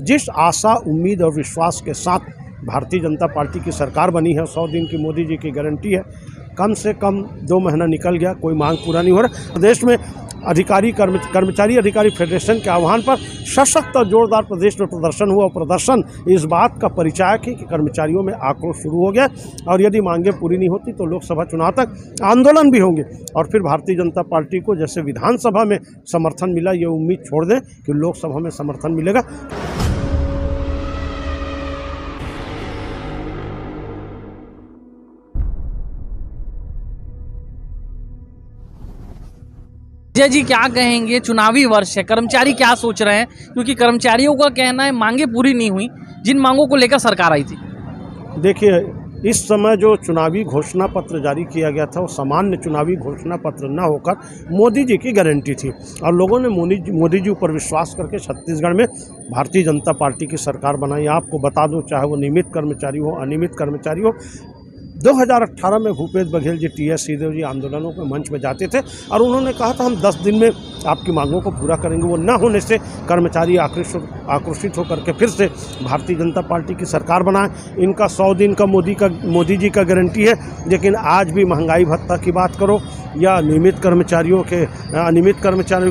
जिस आशा, उम्मीद और विश्वास के साथ भारतीय जनता पार्टी की सरकार बनी है, 100 दिन की मोदी जी की गारंटी है। कम से कम 2 महीना निकल गया, कोई मांग पूरा नहीं हो रहा। प्रदेश में कर्मचारी अधिकारी फेडरेशन के आह्वान पर सशक्त और जोरदार प्रदेश में प्रदर्शन हुआ। प्रदर्शन इस बात का परिचायक है कि कर्मचारियों में आक्रोश शुरू हो गया और यदि मांगें पूरी नहीं होती तो लोकसभा चुनाव तक आंदोलन भी होंगे। और फिर भारतीय जनता पार्टी को जैसे विधानसभा में समर्थन मिला, ये उम्मीद छोड़ दें कि लोकसभा में समर्थन मिलेगा। जय जी, क्या कहेंगे? चुनावी वर्ष है, कर्मचारी क्या सोच रहे हैं? क्योंकि कर्मचारियों का कहना है मांगे पूरी नहीं हुई जिन मांगों को लेकर सरकार आई थी। देखिए, इस समय जो चुनावी घोषणा पत्र जारी किया गया था वो सामान्य चुनावी घोषणा पत्र न होकर मोदी जी की गारंटी थी और लोगों ने मोदी जी ऊपर विश्वास करके छत्तीसगढ़ में भारतीय जनता पार्टी की सरकार बनाई। आपको बता दूं, चाहे वो नियमित कर्मचारी हो, अनियमित कर्मचारी हो, 2018 में भूपेश बघेल जी, टी.एस. सिंहदेव जी आंदोलनों के मंच में जाते थे और उन्होंने कहा था हम 10 दिन में आपकी मांगों को पूरा करेंगे। वो न होने से कर्मचारी आक्रोशित होकर के फिर से भारतीय जनता पार्टी की सरकार बनाए। इनका 100 दिन का मोदी जी का गारंटी है, लेकिन आज भी महंगाई भत्ता की बात करो या अनियमित कर्मचारियों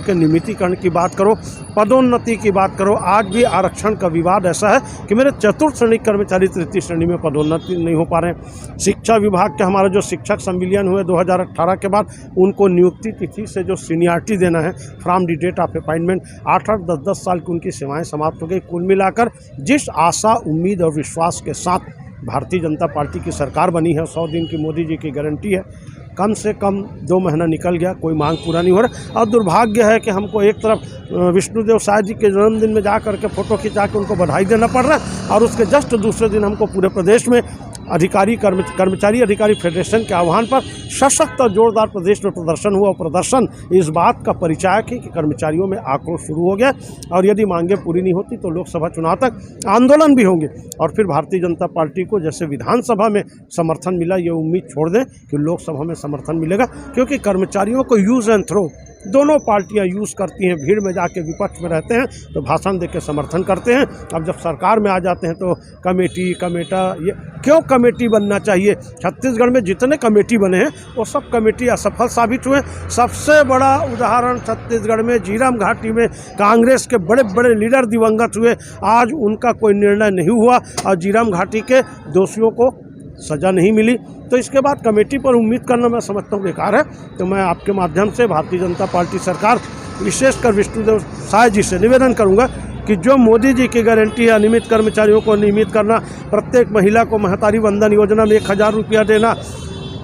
के नियमितीकरण की बात करो, पदोन्नति की बात करो, आज भी आरक्षण का विवाद ऐसा है कि मेरे चतुर्थ श्रेणी कर्मचारी तृतीय श्रेणी में पदोन्नति नहीं हो पा रहे हैं। शिक्षा विभाग के हमारे जो शिक्षक संविलियन हुए 2018 के बाद, उनको नियुक्ति तिथि से जो सीनियरिटी देना है, from the date of appointment, 8-8, 10-10 साल की उनकी सेवाएं समाप्त हो गई। कुल मिलाकर जिस आशा, उम्मीद और विश्वास के साथ भारतीय जनता पार्टी की सरकार बनी है, 100 दिन की मोदी जी की गारंटी है, कम से कम 2 महीना निकल गया, कोई मांग पूरा नहीं हो रहा। और दुर्भाग्य है कि हमको एक तरफ विष्णुदेव साय जी के जन्मदिन में जा करके फ़ोटो खिंचा के उनको बधाई देना पड़ रहा है और उसके जस्ट दूसरे दिन हमको पूरे प्रदेश में कर्मचारी अधिकारी फेडरेशन के आह्वान पर सशक्त और जोरदार प्रदेश में प्रदर्शन हुआ। प्रदर्शन इस बात का परिचायक है कि कर्मचारियों में आक्रोश शुरू हो गया और यदि मांगें पूरी नहीं होती तो लोकसभा चुनाव तक आंदोलन भी होंगे। और फिर भारतीय जनता पार्टी को जैसे विधानसभा में समर्थन मिला, ये उम्मीद छोड़ दें कि लोकसभा में समर्थन मिलेगा, क्योंकि कर्मचारियों को यूज़ एंड थ्रो दोनों पार्टियां यूज़ करती हैं। भीड़ में जाके विपक्ष में रहते हैं तो भाषण देके समर्थन करते हैं, अब जब सरकार में आ जाते हैं तो कमेटा ये क्यों कमेटी बनना चाहिए? छत्तीसगढ़ में जितने कमेटी बने हैं वो सब कमेटी असफल साबित हुए। सबसे बड़ा उदाहरण छत्तीसगढ़ में झीरम घाटी में कांग्रेस के बड़े बड़े लीडर दिवंगत हुए, आज उनका कोई निर्णय नहीं हुआ और झीरम घाटी के दोषियों को सज़ा नहीं मिली। तो इसके बाद कमेटी पर उम्मीद करना मैं समझता हूँ बेकार है। तो मैं आपके माध्यम से भारतीय जनता पार्टी सरकार, विशेषकर विष्णुदेव साय जी से निवेदन करूँगा कि जो मोदी जी की गारंटी है, अनियमित कर्मचारियों को नियमित करना, प्रत्येक महिला को महतारी वंदन योजना में 1000 रुपया देना,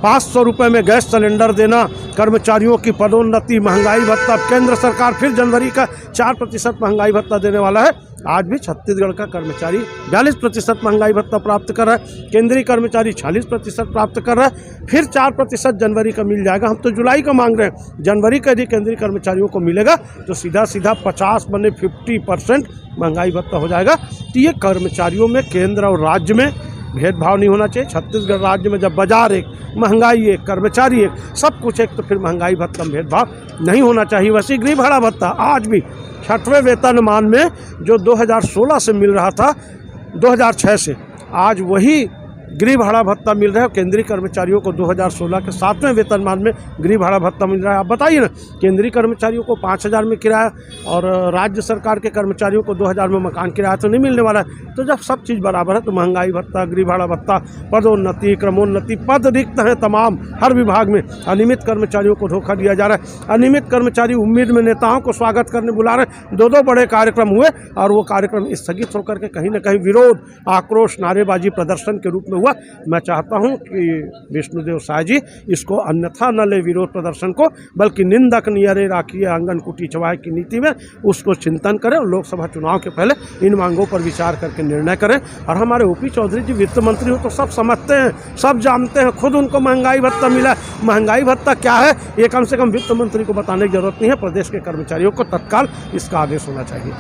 500 रुपये में गैस सिलेंडर देना, कर्मचारियों की पदोन्नति, महंगाई भत्ता, केंद्र सरकार फिर जनवरी का 4% महंगाई भत्ता देने वाला है। आज भी छत्तीसगढ़ का कर्मचारी 42% महंगाई भत्ता प्राप्त कर रहा है, केंद्रीय कर्मचारी 46% प्राप्त कर रहा है, फिर 4% जनवरी का मिल जाएगा। हम तो जुलाई का मांग रहे हैं, जनवरी का यदि केंद्रीय कर्मचारियों को मिलेगा तो सीधा 50 बने 50% महंगाई भत्ता हो जाएगा। तो ये कर्मचारियों में केंद्र और राज्य में भेदभाव नहीं होना चाहिए। छत्तीसगढ़ राज्य में जब बाजार एक, महंगाई एक, कर्मचारी एक, सब कुछ एक, तो फिर महंगाई भत्ता में भेदभाव नहीं होना चाहिए। वैसे गृह भाड़ा भत्ता आज भी 6वें वेतनमान में जो 2016 से मिल रहा था, 2006 से, आज वही गृह भाड़ा भत्ता मिल रहा है। केंद्रीय कर्मचारियों को 2016 के 7वें वेतनमान में गृह भाड़ा भत्ता मिल रहा है। आप बताइए ना, केंद्रीय कर्मचारियों को 5000 में किराया और राज्य सरकार के कर्मचारियों को 2000 में मकान किराया तो नहीं मिलने वाला है। तो जब सब चीज़ बराबर है तो महंगाई भत्ता, गृह भाड़ा भत्ता, पदोन्नति, क्रमोन्नति, पद रिक्त हैं तमाम हर विभाग में। अनियमित कर्मचारियों को धोखा दिया जा रहा है। अनियमित कर्मचारी उम्मीद में नेताओं को स्वागत करने बुला रहे हैं। 2 बड़े कार्यक्रम हुए और वो कार्यक्रम स्थगित होकर के कहीं ना कहीं विरोध, आक्रोश, नारेबाजी, प्रदर्शन के रूप में हुआ। मैं चाहता हूं कि विष्णुदेव साय जी इसको अन्यथा न ले विरोध प्रदर्शन को, बल्कि निंदक नियरे राखिए आंगन कुटी चवाए की नीति में उसको चिंतन करें और लोकसभा चुनाव के पहले इन मांगों पर विचार करके निर्णय करें। और हमारे ओपी चौधरी जी वित्त मंत्री हो तो सब समझते हैं, सब जानते हैं, खुद उनको महंगाई भत्ता मिला। महंगाई भत्ता क्या है ये कम से कम वित्त मंत्री को बताने की जरूरत नहीं है। प्रदेश के कर्मचारियों को तत्काल इसका आदेश होना चाहिए।